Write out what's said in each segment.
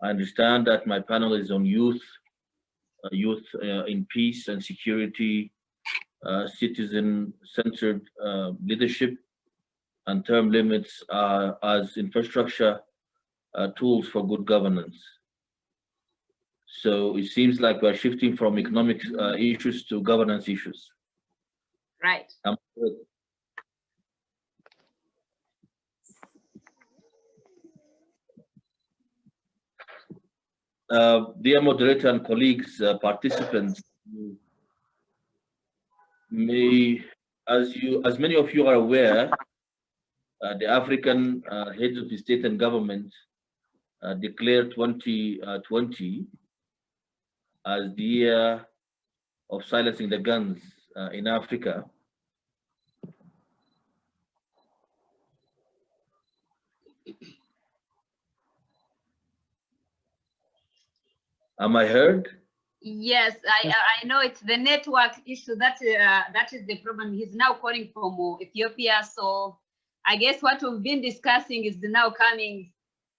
I understand that my panel is on youth in peace and security, citizen-centered leadership, and term limits as infrastructure tools for good governance. So it seems like we're shifting from economic issues to governance issues. Right. Dear moderator and colleagues, participants, as many of you are aware, the African heads of the state and government declared 2020 as the year of silencing the guns in Africa. Am I heard? Yes, I know it's the network issue that is the problem. He's now calling from Ethiopia, so I guess what we've been discussing is now coming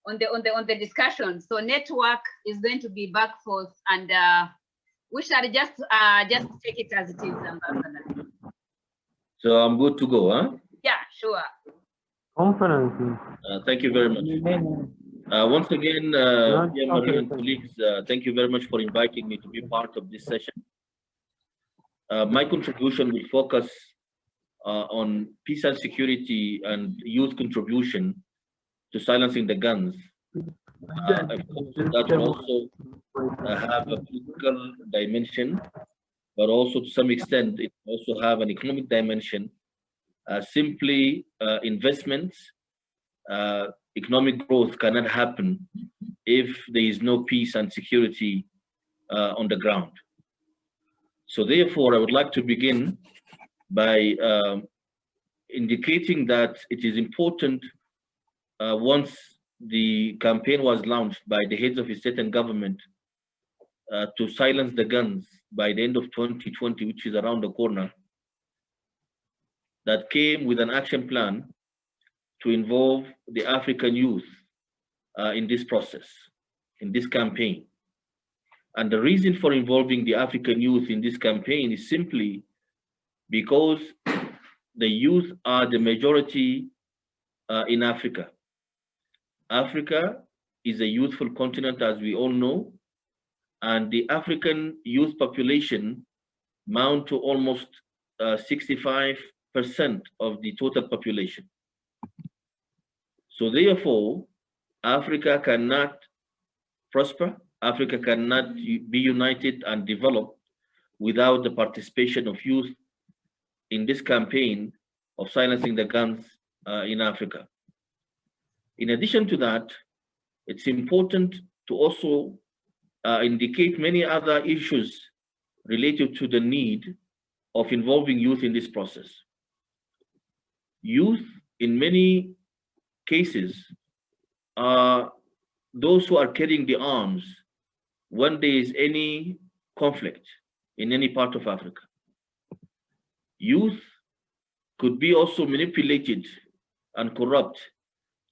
on the discussion. So network is going to be back forth, and we shall just take it as it is, Ambassador. So I'm good to go, huh? Yeah, sure. Conference. Thank you very much. Once again, dear moderator and colleagues, thank you very much for inviting me to be part of this session. My contribution will focus on peace and security and youth contribution to silencing the guns. That will also have a political dimension, but also to some extent, it also have an economic dimension. Simply investments, economic growth cannot happen if there is no peace and security on the ground. So therefore, I would like to begin by indicating that it is important once the campaign was launched by the heads of the state and government to silence the guns by the end of 2020, which is around the corner, that came with an action plan to involve the African youth in this process, in this campaign. And the reason for involving the African youth in this campaign is simply because the youth are the majority in Africa. Africa is a youthful continent, as we all know, and the African youth population amount to almost 65% of the total population. So therefore, Africa cannot prosper, Africa cannot be united and develop without the participation of youth in this campaign of silencing the guns in Africa. In addition to that, it's important to also indicate many other issues related to the need of involving youth in this process. Youth, in many cases, are those who are carrying the arms when there is any conflict in any part of Africa. Youth could be also manipulated and corrupt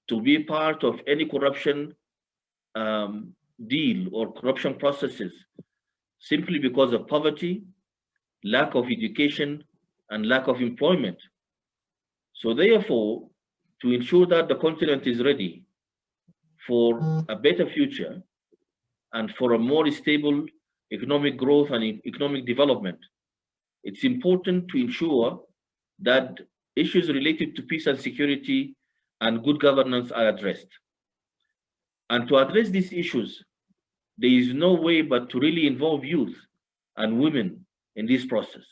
to be part of any corruption deal or corruption processes simply because of poverty, lack of education, and lack of employment. So therefore, to ensure that the continent is ready for a better future and for a more stable economic growth and economic development, it's important to ensure that issues related to peace and security and good governance are addressed. And to address these issues, there is no way but to really involve youth and women in this process.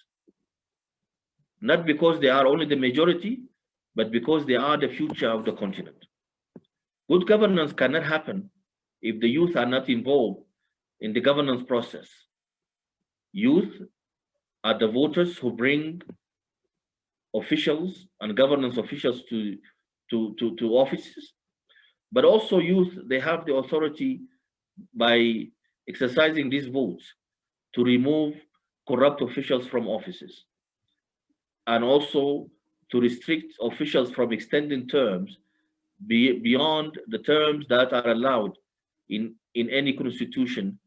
Not because they are only the majority, but because they are the future of the continent. Good governance cannot happen if the youth are not involved in the governance process. Youth are the voters who bring officials and governance officials to offices, but also youth, they have the authority by exercising these votes to remove corrupt officials from offices, and also to restrict officials from extending terms beyond the terms that are allowed in in any constitution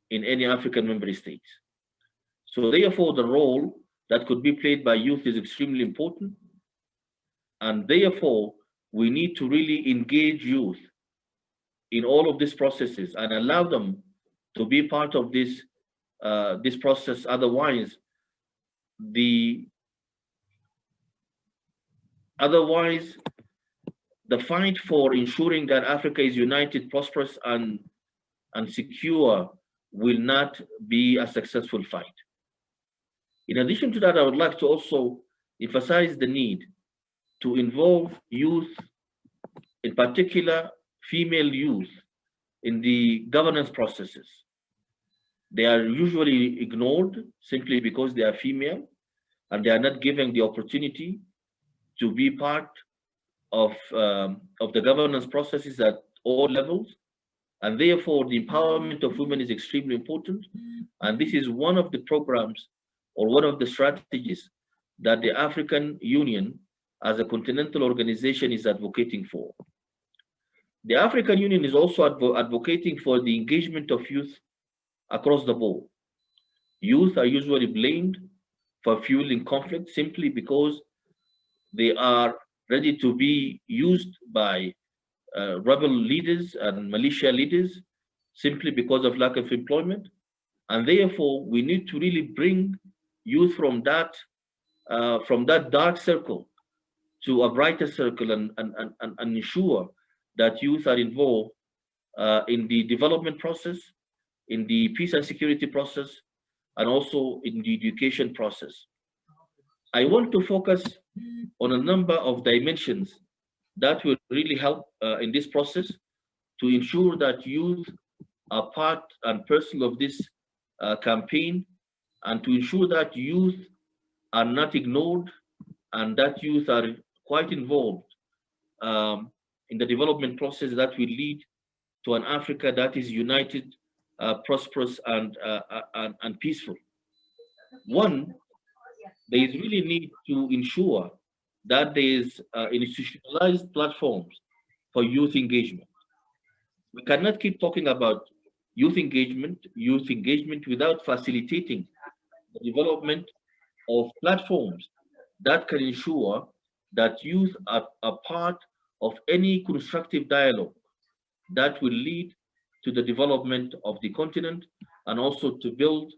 in any African member states. So therefore, the role that could be played by youth is extremely important. And therefore, we need to really engage youth in all of these processes and allow them to be part of this process. Otherwise, the fight for ensuring that Africa is united, prosperous, and secure will not be a successful fight. In addition to that, I would like to also emphasize the need to involve youth, in particular female youth, in the governance processes. They are usually ignored simply because they are female, and they are not given the opportunity to be part of the governance processes at all levels. And therefore, the empowerment of women is extremely important. And this is one of the programs or one of the strategies that the African Union as a continental organization is advocating for. The African Union is also advocating for the engagement of youth across the board. Youth are usually blamed for fueling conflict simply because they are ready to be used by rebel leaders and militia leaders simply because of lack of employment. And therefore, we need to really bring youth from that dark circle to a brighter circle and ensure that youth are involved in the development process, in the peace and security process, and also in the education process. I want to focus on a number of dimensions that will really help in this process to ensure that youth are part and parcel of this campaign, and to ensure that youth are not ignored and that youth are quite involved in the development process that will lead to an Africa that is united, prosperous, and peaceful. One, there is really need to ensure that there is institutionalized platforms for youth engagement. We cannot keep talking about youth engagement without facilitating the development of platforms that can ensure that youth are part of any constructive dialogue that will lead to the development of the continent, and also to build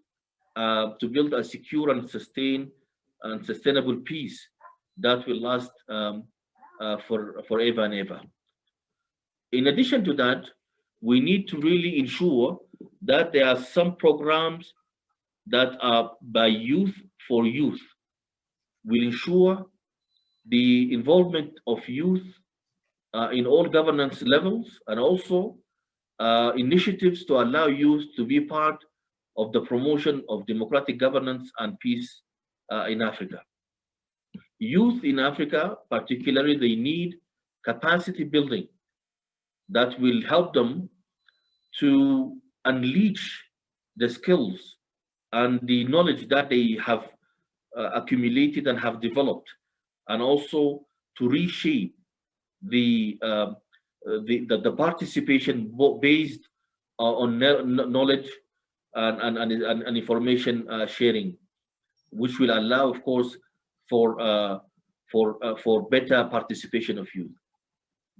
a secure and sustainable peace that will last forever and ever. In addition to that, we need to really ensure that there are some programs that are by youth for youth. Will ensure the involvement of youth in all governance levels, and also initiatives to allow youth to be part of the promotion of democratic governance and peace in Africa. Youth in Africa, particularly, they need capacity building that will help them to unleash the skills and the knowledge that they have accumulated and have developed, and also to reshape the participation based on knowledge and information sharing, which will allow, of course, for better participation of youth.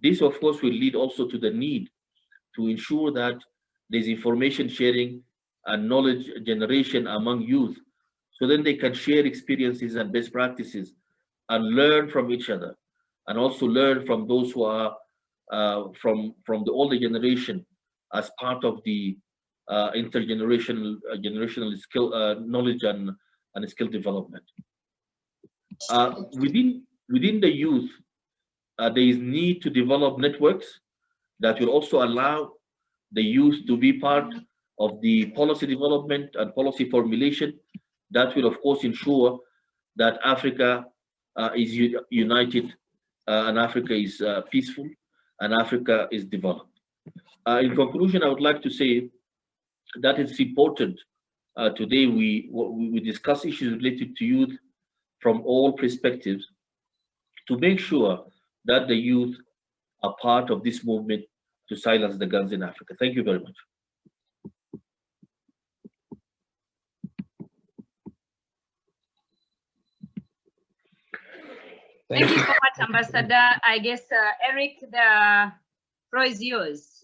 This, of course, will lead also to the need to ensure that there's information sharing and knowledge generation among youth, so then they can share experiences and best practices and learn from each other, and also learn from those who are from the older generation as part of the generational skill knowledge and skill development. Within the youth, there is need to develop networks that will also allow the youth to be part of the policy development and policy formulation that will, of course, ensure that Africa is united, and Africa is peaceful, and Africa is developed. In conclusion, I would like to say that it's important today we discuss issues related to youth from all perspectives to make sure that the youth are part of this movement to silence the guns in Africa. Thank you very much. Thank you so much, Ambassador. I guess, Eric, the floor is yours.